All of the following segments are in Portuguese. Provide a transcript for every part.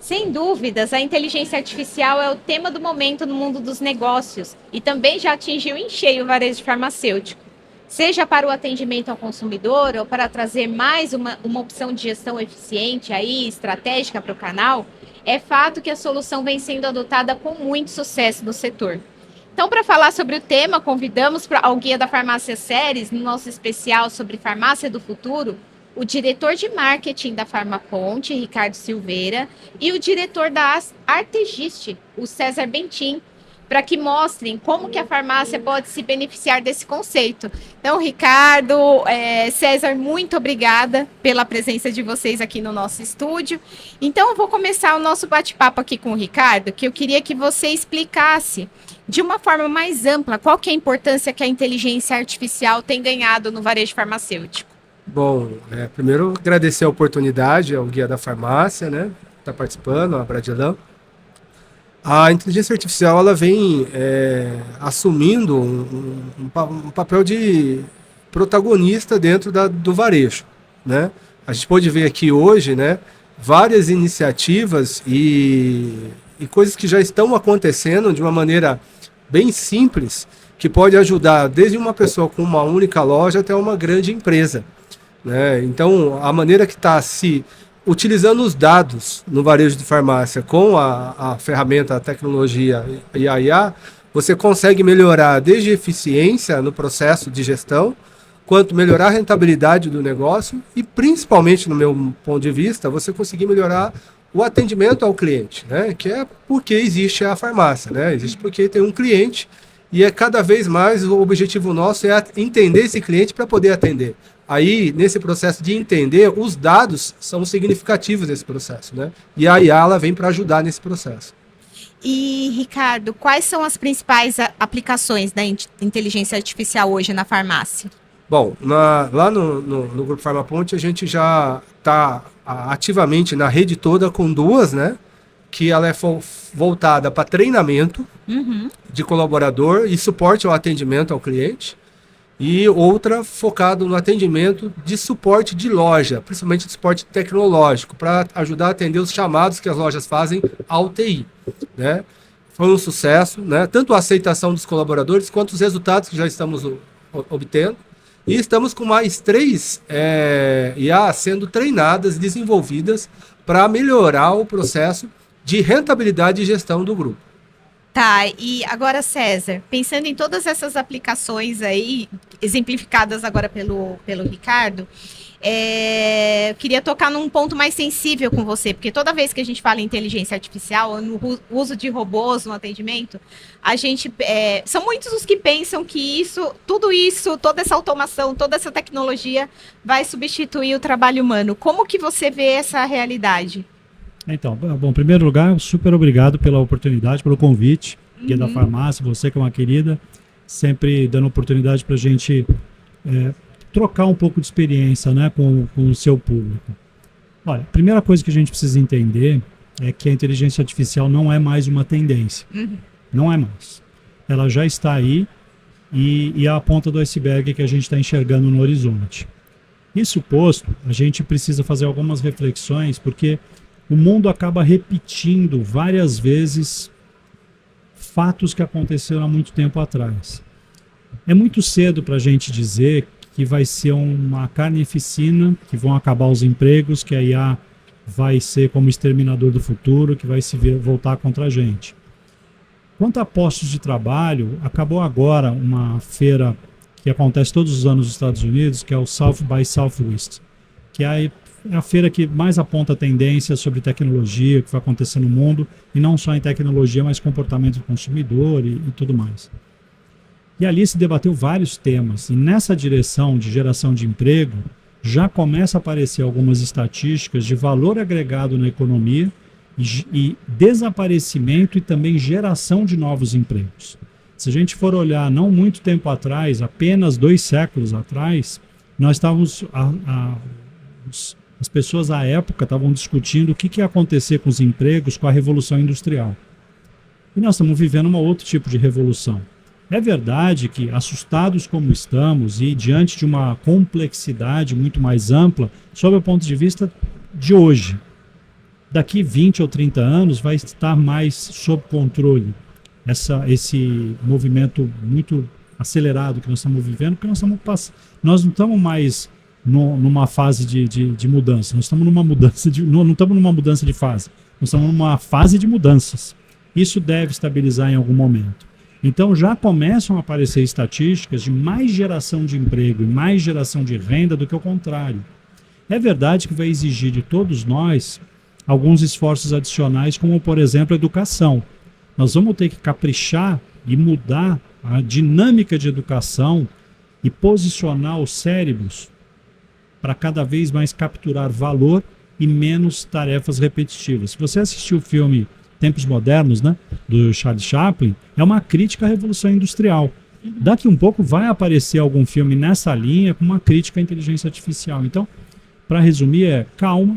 Sem dúvidas, a inteligência artificial é o tema do momento no mundo dos negócios e também já atingiu em cheio o varejo farmacêutico. Seja para o atendimento ao consumidor ou para trazer mais uma opção de gestão eficiente aí, estratégica para o canal, é fato que a solução vem sendo adotada com muito sucesso no setor. Então, para falar sobre o tema, convidamos para o Guia da Farmácia Seres, no nosso especial sobre farmácia do futuro, o diretor de marketing da Farmaponte, Ricardo Silveira, e o diretor da Artegiste, o César Bentin, para que mostrem como que a farmácia pode se beneficiar desse conceito. Então, Ricardo, César, muito obrigada pela presença de vocês aqui no nosso estúdio. Então, eu vou começar o nosso bate-papo aqui com o Ricardo, que eu queria que você explicasse de uma forma mais ampla qual que é a importância que a inteligência artificial tem ganhado no varejo farmacêutico. Bom, primeiro agradecer a oportunidade ao Guia da Farmácia, né, tá participando, a Bradilan. A inteligência artificial ela vem assumindo um papel de protagonista dentro do varejo, né? A gente pode ver aqui hoje, né, várias iniciativas e coisas que já estão acontecendo de uma maneira bem simples, que pode ajudar desde uma pessoa com uma única loja até uma grande empresa, né? Então, a maneira que está se utilizando os dados no varejo de farmácia com a ferramenta, a tecnologia e a IA, você consegue melhorar desde a eficiência no processo de gestão, quanto melhorar a rentabilidade do negócio e, principalmente, no meu ponto de vista, você conseguir melhorar o atendimento ao cliente, né? Que é porque existe a farmácia, né? Existe porque tem um cliente e cada vez mais o objetivo nosso é entender esse cliente para poder atender. Aí, nesse processo de entender, os dados são significativos nesse processo, né? E a IA ela vem para ajudar nesse processo. E, Ricardo, quais são as principais aplicações da inteligência artificial hoje na farmácia? Bom, lá no Grupo Farmaponte a gente já está ativamente na rede toda com duas, né? Que ela é voltada para treinamento de colaborador e suporte ao atendimento ao cliente. E outra focada no atendimento de suporte de loja, principalmente de suporte tecnológico, para ajudar a atender os chamados que as lojas fazem ao TI, né? Foi um sucesso, né? Tanto a aceitação dos colaboradores quanto os resultados que já estamos obtendo. E estamos com mais 3 IA sendo treinadas, desenvolvidas para melhorar o processo de rentabilidade e gestão do grupo. Tá, e agora, César, pensando em todas essas aplicações aí, exemplificadas agora pelo Ricardo, eu queria tocar num ponto mais sensível com você, porque toda vez que a gente fala em inteligência artificial, no uso de robôs no atendimento, a gente são muitos os que pensam que tudo isso, toda essa automação, toda essa tecnologia vai substituir o trabalho humano. Como que você vê essa realidade? Então, bom, em primeiro lugar, super obrigado pela oportunidade, pelo convite, Guia da Farmácia, você que é uma querida, sempre dando oportunidade para a gente trocar um pouco de experiência, né, com o seu público. Olha, a primeira coisa que a gente precisa entender é que a inteligência artificial não é mais uma tendência. Não é mais. Ela já está aí e é a ponta do iceberg que a gente está enxergando no horizonte. Isso posto, a gente precisa fazer algumas reflexões, porque o mundo acaba repetindo várias vezes fatos que aconteceram há muito tempo atrás. É muito cedo para a gente dizer que vai ser uma carnificina, que vão acabar os empregos, que a IA vai ser como exterminador do futuro, que vai voltar contra a gente. Quanto a postos de trabalho, acabou agora uma feira que acontece todos os anos nos Estados Unidos, que é o South by Southwest, que é a feira que mais aponta tendências sobre tecnologia, que vai acontecer no mundo, e não só em tecnologia, mas comportamento do consumidor e tudo mais. E ali se debateu vários temas, e nessa direção de geração de emprego, já começa a aparecer algumas estatísticas de valor agregado na economia e desaparecimento e também geração de novos empregos. Se a gente for olhar não muito tempo atrás, apenas 2 séculos atrás, nós estávamos... As pessoas à época estavam discutindo o que ia acontecer com os empregos com a Revolução Industrial. E nós estamos vivendo um outro tipo de revolução. É verdade que, assustados como estamos e diante de uma complexidade muito mais ampla, sob o ponto de vista de hoje, daqui 20 ou 30 anos vai estar mais sob controle esse movimento muito acelerado que nós estamos vivendo, porque nós não estamos mais numa fase de mudança, nós estamos numa mudança não estamos numa mudança de fase, nós estamos numa fase de mudanças. Isso deve estabilizar em algum momento. Então já começam a aparecer estatísticas de mais geração de emprego e mais geração de renda do que o contrário. É verdade que vai exigir de todos nós alguns esforços adicionais, como por exemplo a educação. Nós vamos ter que caprichar e mudar a dinâmica de educação e posicionar os cérebros para cada vez mais capturar valor e menos tarefas repetitivas. Se você assistiu o filme Tempos Modernos, né, do Charles Chaplin, é uma crítica à Revolução Industrial. Daqui um pouco vai aparecer algum filme nessa linha com uma crítica à inteligência artificial. Então, para resumir, calma.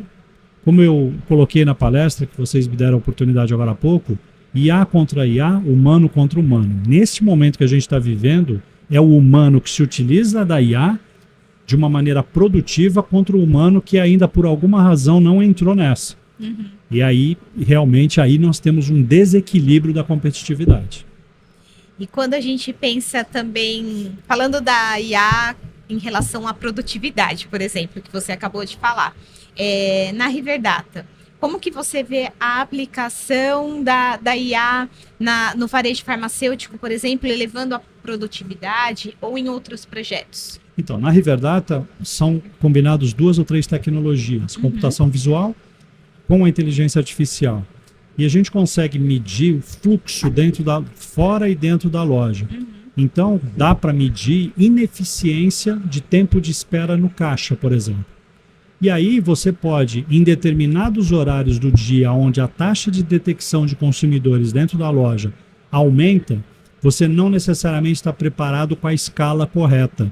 Como eu coloquei na palestra, que vocês me deram a oportunidade agora há pouco, IA contra IA, humano contra humano. Neste momento que a gente está vivendo, é o humano que se utiliza da IA de uma maneira produtiva contra o humano que ainda por alguma razão não entrou nessa. E aí, realmente, aí nós temos um desequilíbrio da competitividade. E quando a gente pensa também, falando da IA em relação à produtividade, por exemplo, que você acabou de falar, na Riverdata, como que você vê a aplicação da IA no varejo farmacêutico, por exemplo, elevando a produtividade ou em outros projetos? Então, na Riverdata são combinados 2 ou 3 tecnologias, computação visual com a inteligência artificial. E a gente consegue medir o fluxo fora e dentro da loja. Então, dá para medir ineficiência de tempo de espera no caixa, por exemplo. E aí você pode, em determinados horários do dia, onde a taxa de detecção de consumidores dentro da loja aumenta, você não necessariamente está preparado com a escala correta.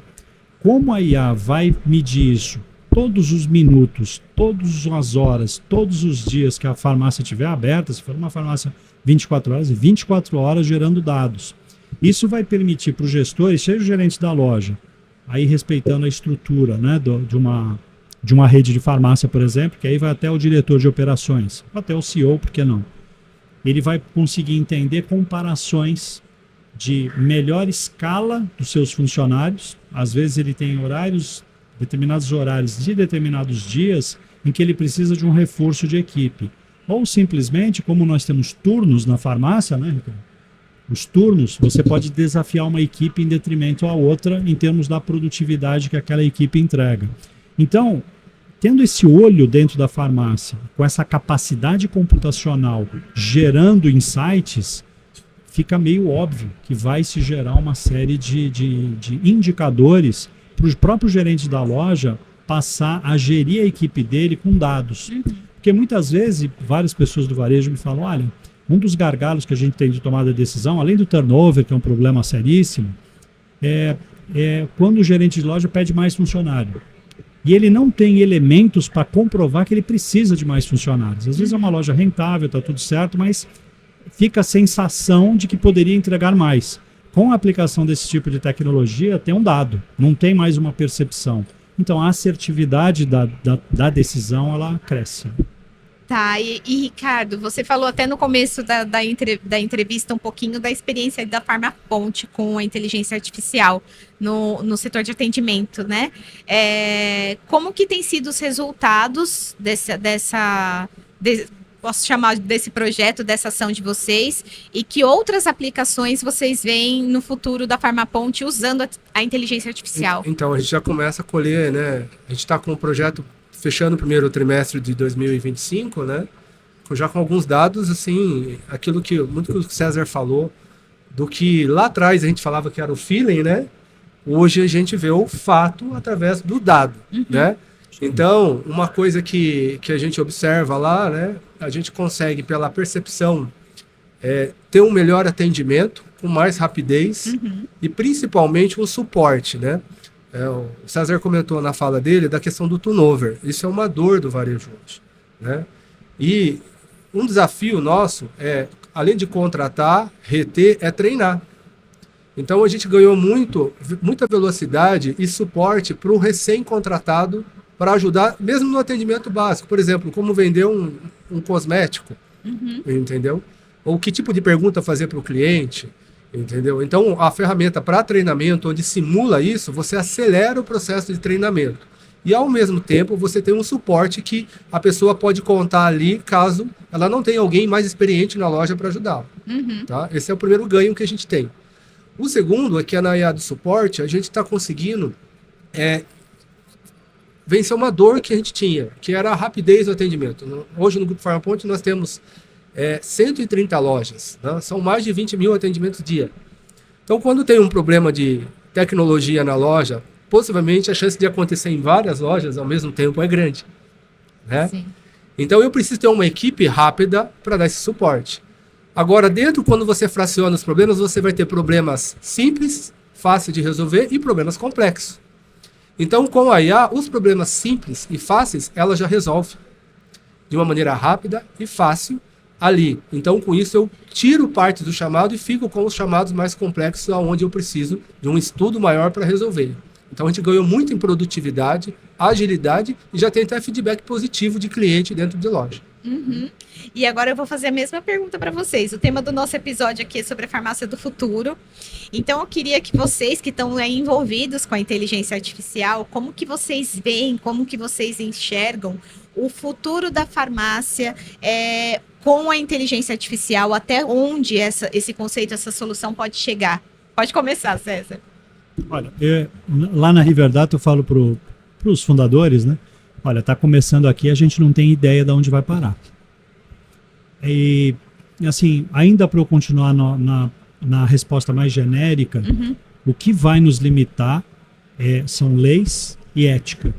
Como a IA vai medir isso? Todos os minutos, todas as horas, todos os dias que a farmácia estiver aberta, se for uma farmácia 24 horas, 24 horas gerando dados. Isso vai permitir para os gestores, seja o gerente da loja, aí respeitando a estrutura, né, de uma rede de farmácia, por exemplo, que aí vai até o diretor de operações, até o CEO, por que não? Ele vai conseguir entender comparações de melhor escala dos seus funcionários. Às vezes ele tem determinados horários de determinados dias em que ele precisa de um reforço de equipe. Ou simplesmente, como nós temos turnos na farmácia, né, Ricardo? Os turnos, você pode desafiar uma equipe em detrimento à outra em termos da produtividade que aquela equipe entrega. Então, tendo esse olho dentro da farmácia, com essa capacidade computacional gerando insights, fica meio óbvio que vai se gerar uma série de indicadores para os próprios gerentes da loja passar a gerir a equipe dele com dados. Porque muitas vezes, várias pessoas do varejo me falam, olha, um dos gargalos que a gente tem de tomada de decisão, além do turnover, que é um problema seríssimo, é quando o gerente de loja pede mais funcionário. E ele não tem elementos para comprovar que ele precisa de mais funcionários. Às vezes é uma loja rentável, está tudo certo, mas fica a sensação de que poderia entregar mais. Com a aplicação desse tipo de tecnologia, tem um dado, não tem mais uma percepção. Então a assertividade da decisão, ela cresce. Tá, e Ricardo, você falou até no começo da entrevista um pouquinho da experiência da Farmaponte com a inteligência artificial no setor de atendimento, né? Como que tem sido os resultados posso chamar desse projeto, dessa ação de vocês, e que outras aplicações vocês veem no futuro da Farmaponte usando a inteligência artificial? Então, a gente já começa a colher, né? A gente está com um projeto fechando o primeiro trimestre de 2025, né? Já com alguns dados, assim, aquilo que muito que o César falou, do que lá atrás a gente falava que era o feeling, né? Hoje a gente vê o fato através do dado, né? Então, uma coisa que a gente observa lá, né? A gente consegue, pela percepção, ter um melhor atendimento, com mais rapidez e principalmente um suporte, né? O César comentou na fala dele da questão do turnover. Isso é uma dor do varejo hoje, né? E um desafio nosso é além de contratar, reter, é treinar. Então a gente ganhou muita velocidade e suporte para o recém-contratado para ajudar, mesmo no atendimento básico. Por exemplo, como vender um cosmético, entendeu? Ou que tipo de pergunta fazer para o cliente, entendeu? Então a ferramenta para treinamento, onde simula isso, você acelera o processo de treinamento. E ao mesmo tempo você tem um suporte que a pessoa pode contar ali caso ela não tenha alguém mais experiente na loja para ajudá-la. Tá? Esse é o primeiro ganho que a gente tem. O segundo é que na IA do suporte a gente está conseguindo vencer uma dor que a gente tinha, que era a rapidez do atendimento. Hoje no Grupo Farmaponte nós temos 130 lojas, né? São mais de 20 mil atendimentos dia. Então quando tem um problema de tecnologia na loja, possivelmente a chance de acontecer em várias lojas ao mesmo tempo é grande, né? Sim. Então eu preciso ter uma equipe rápida para dar esse suporte. Agora, quando você fraciona os problemas, você vai ter problemas simples, fáceis de resolver e problemas complexos. Então, com a IA, os problemas simples e fáceis, ela já resolve de uma maneira rápida e fácil ali. Então, com isso, eu tiro parte do chamado e fico com os chamados mais complexos, onde eu preciso de um estudo maior para resolver. Então, a gente ganhou muito em produtividade, agilidade e já tem até feedback positivo de cliente dentro de loja. E agora eu vou fazer a mesma pergunta para vocês. O tema do nosso episódio aqui é sobre a farmácia do futuro. Então eu queria que vocês que estão aí envolvidos com a inteligência artificial, como que vocês veem, como que vocês enxergam o futuro da farmácia com a inteligência artificial, até onde esse conceito, essa solução pode chegar? Pode começar, César. Olha, lá na Riverdata eu falo para os fundadores, né? Olha, está começando aqui, a gente não tem ideia de onde vai parar. E, assim, ainda para eu continuar na resposta mais genérica, o que vai nos limitar são leis e ética.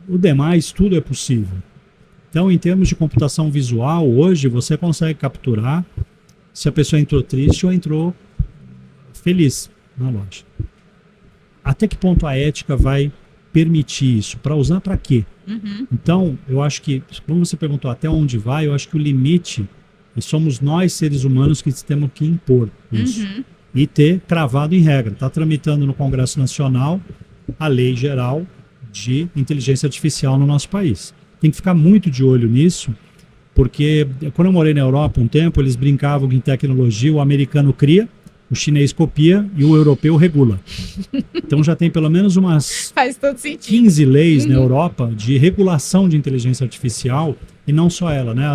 O demais, tudo é possível. Então, em termos de computação visual, hoje você consegue capturar se a pessoa entrou triste ou entrou feliz na loja. Até que ponto a ética vai permitir isso? Para usar para quê? Então, eu acho que, como você perguntou até onde vai, eu acho que o limite, e somos nós, seres humanos, que temos que impor isso. E ter cravado em regra. Está tramitando no Congresso Nacional a Lei Geral de Inteligência Artificial no nosso país. Tem que ficar muito de olho nisso, porque quando eu morei na Europa um tempo, eles brincavam que em tecnologia o americano cria, o chinês copia e o europeu regula. Então já tem pelo menos umas Faz todo sentido. 15 leis na Europa de regulação de inteligência artificial, e não só ela, né?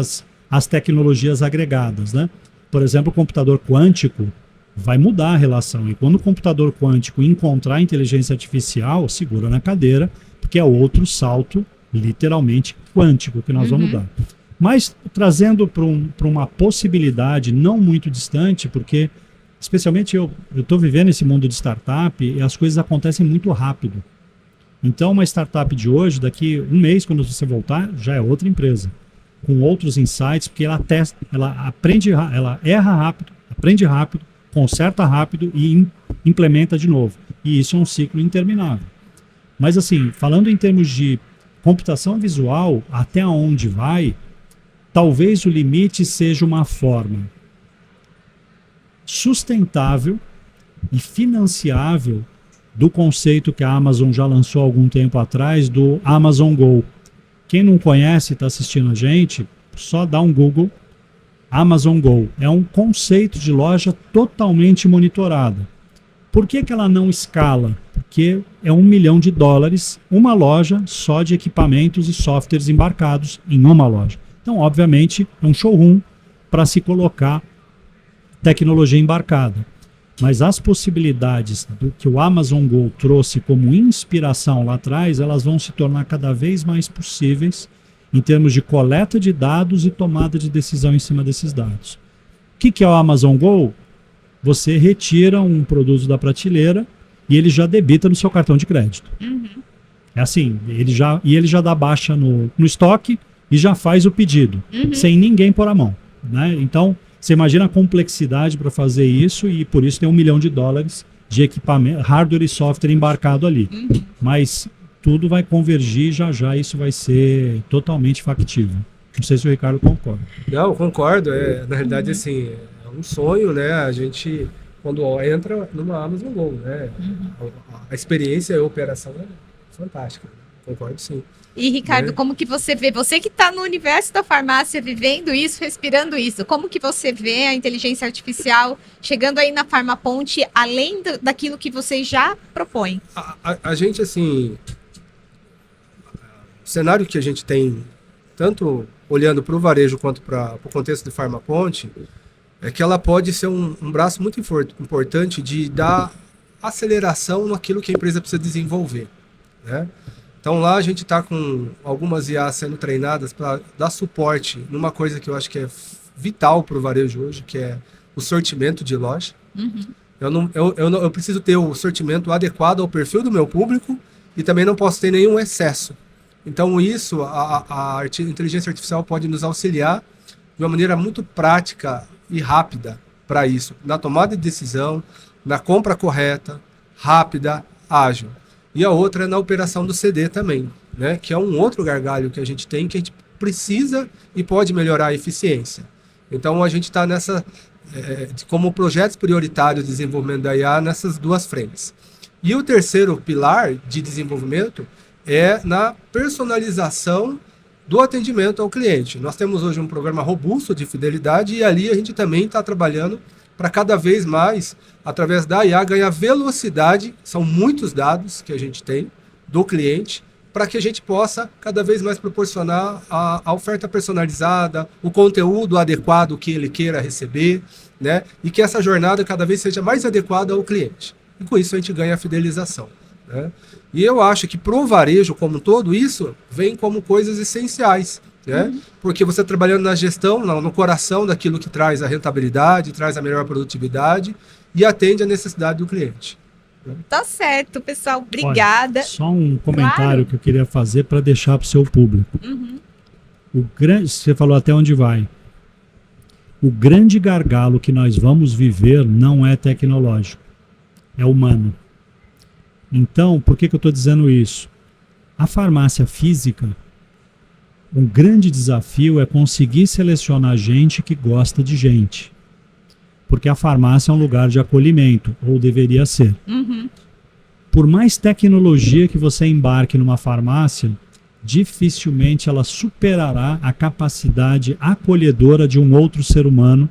As tecnologias agregadas, né? Por exemplo, o computador quântico vai mudar a relação. E quando o computador quântico encontrar inteligência artificial, segura na cadeira, porque é outro salto, literalmente, quântico que nós vamos dar. Mas trazendo para uma possibilidade não muito distante, porque especialmente eu estou vivendo esse mundo de startup e as coisas acontecem muito rápido. Então, uma startup de hoje, daqui um mês, quando você voltar, já é outra empresa, com outros insights, porque ela testa, ela aprende, ela erra rápido, aprende rápido, conserta rápido e implementa de novo. E isso é um ciclo interminável. Mas assim, falando em termos de computação visual, até onde vai, talvez o limite seja uma forma sustentável e financiável do conceito que a Amazon já lançou há algum tempo atrás, do Amazon Go. Quem não conhece, está assistindo a gente, só dá um Google, Amazon Go. É um conceito de loja totalmente monitorada. Por que ela não escala? Porque é $1 milhão, uma loja só de equipamentos e softwares embarcados em uma loja. Então, obviamente, é um showroom para se colocar tecnologia embarcada. Mas as possibilidades do que o Amazon Go trouxe como inspiração lá atrás, elas vão se tornar cada vez mais possíveis em termos de coleta de dados e tomada de decisão em cima desses dados. O que é o Amazon Go? Você retira um produto da prateleira e ele já debita no seu cartão de crédito. É assim, ele já dá baixa no estoque e já faz o pedido, sem ninguém pôr a mão, né? Então, você imagina a complexidade para fazer isso, e por isso tem $1 milhão de equipamento, hardware e software embarcado ali. Mas tudo vai convergir, já isso vai ser totalmente factível. Não sei se o Ricardo concorda. Não, eu concordo. Na realidade, assim, é um sonho, né? A gente, quando entra numa Amazon Go, né? A experiência e a operação é fantástica. Concordo, sim. E, Ricardo, Né? como que você vê? Você que está no universo da farmácia, vivendo isso, respirando isso, como que você vê a inteligência artificial chegando aí na Farmaponte, além daquilo que vocês já propõem? A gente, assim, o cenário que a gente tem, tanto olhando para o varejo quanto para o contexto de Farmaponte, é que ela pode ser um braço muito importante de dar aceleração naquilo que a empresa precisa desenvolver, né? Então lá a gente está com algumas IAs sendo treinadas para dar suporte numa coisa que eu acho que é vital para o varejo hoje, que é o sortimento de loja. Eu preciso ter o sortimento adequado ao perfil do meu público e também não posso ter nenhum excesso. Então isso, a inteligência artificial pode nos auxiliar de uma maneira muito prática e rápida para isso, na tomada de decisão, na compra correta, rápida, ágil. E a outra é na operação do CD também, né? Que é um outro gargalho que a gente tem, que a gente precisa e pode melhorar a eficiência. Então a gente está como projetos prioritários de desenvolvimento da IA nessas duas frentes. E o terceiro pilar de desenvolvimento é na personalização do atendimento ao cliente. Nós temos hoje um programa robusto de fidelidade e ali a gente também está trabalhando para cada vez mais, através da IA, ganhar velocidade, são muitos dados que a gente tem do cliente, para que a gente possa cada vez mais proporcionar a oferta personalizada, o conteúdo adequado que ele queira receber, né? E que essa jornada cada vez seja mais adequada ao cliente. E com isso a gente ganha a fidelização, né? E eu acho que para o varejo como um todo, isso vem como coisas essenciais, né? Porque você trabalhando na gestão, no coração daquilo que traz a rentabilidade, traz a melhor produtividade e atende a necessidade do cliente. Tá certo, pessoal. Obrigada. Olha, só um comentário Claro. que eu queria fazer para deixar para o seu público. Você falou até onde vai. O grande gargalo que nós vamos viver não é tecnológico, é humano. Então, por que eu estou dizendo isso? A farmácia física, um grande desafio é conseguir selecionar gente que gosta de gente. Porque a farmácia é um lugar de acolhimento, ou deveria ser. Por mais tecnologia que você embarque numa farmácia, dificilmente ela superará a capacidade acolhedora de um outro ser humano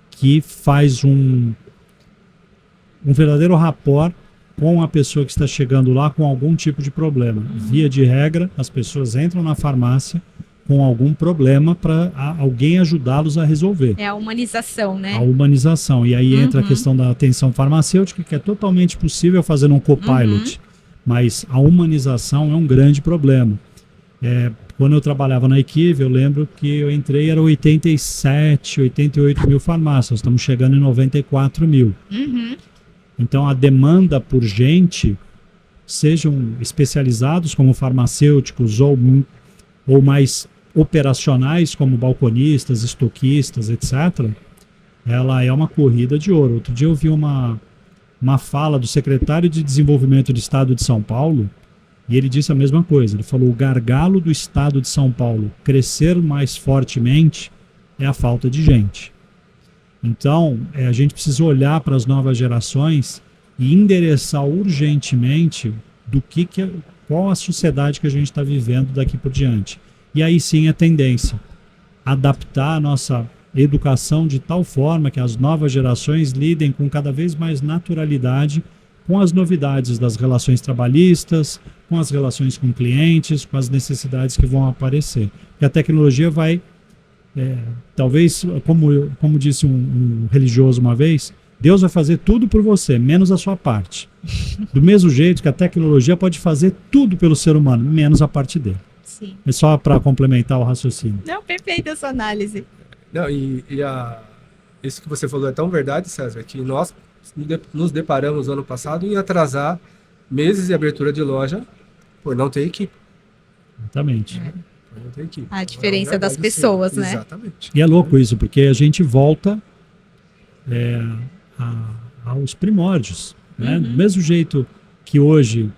que faz um verdadeiro rapport com a pessoa que está chegando lá com algum tipo de problema. Via de regra, as pessoas entram na farmácia com algum problema para alguém ajudá-los a resolver. É a humanização, né? A humanização. E aí entra a questão da atenção farmacêutica, que é totalmente possível fazer um copilot. Mas a humanização é um grande problema. Quando eu trabalhava na Equive, eu lembro que eu entrei, era 87, 88 mil farmácias. Estamos chegando em 94 mil. Então a demanda por gente, sejam especializados como farmacêuticos ou mais operacionais como balconistas, estoquistas, etc., ela é uma corrida de ouro. Outro dia eu vi uma fala do secretário de Desenvolvimento do Estado de São Paulo e ele disse a mesma coisa. Ele falou: o gargalo do Estado de São Paulo crescer mais fortemente é a falta de gente. Então, a gente precisa olhar para as novas gerações e endereçar urgentemente qual a sociedade que a gente está vivendo daqui por diante. E aí sim a tendência, adaptar a nossa educação de tal forma que as novas gerações lidem com cada vez mais naturalidade com as novidades das relações trabalhistas, com as relações com clientes, com as necessidades que vão aparecer. E a tecnologia vai, talvez, como disse um religioso uma vez, Deus vai fazer tudo por você, menos a sua parte. Do mesmo jeito que a tecnologia pode fazer tudo pelo ser humano, menos a parte dele. Sim. É só para complementar o raciocínio. Não, perfeita a sua análise. Não, isso que você falou é tão verdade, César, que nós nos deparamos ano passado em atrasar meses de abertura de loja por não ter equipe. Exatamente. Por não ter equipe. A diferença É uma das verdade, pessoas, sim. né? Exatamente. E é louco isso, porque a gente volta aos primórdios. Né? Do mesmo jeito que hoje,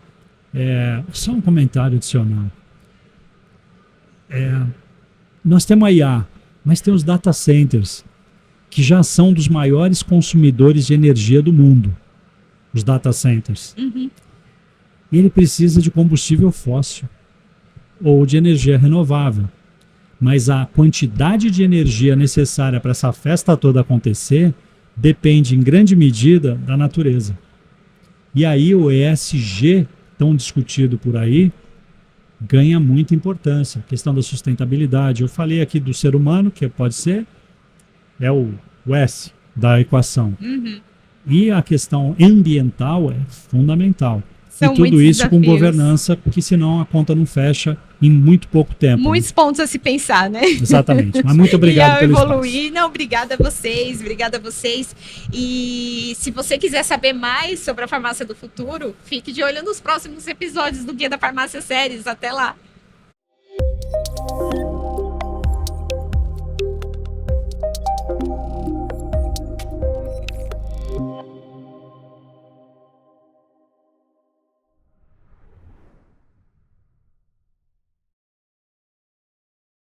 só um comentário adicional. nós temos a IA, mas tem os data centers, que já são dos maiores consumidores de energia do mundo, os data centers. Uhum. E ele precisa de combustível fóssil ou de energia renovável. Mas a quantidade de energia necessária para essa festa toda acontecer depende em grande medida da natureza. E aí o ESG, tão discutido por aí, ganha muita importância. A questão da sustentabilidade. Eu falei aqui do ser humano, que pode ser, é o S da equação. Uhum. E a questão ambiental é fundamental. São e tudo muitos isso com desafios. governança, porque senão a conta não fecha em muito pouco tempo. Muitos pontos a se pensar, né? Exatamente. Mas muito obrigado e pelo evoluir. espaço. Não, obrigada a vocês, obrigada a vocês. E se você quiser saber mais sobre a farmácia do futuro, fique de olho nos próximos episódios do Guia da Farmácia Séries. Até lá!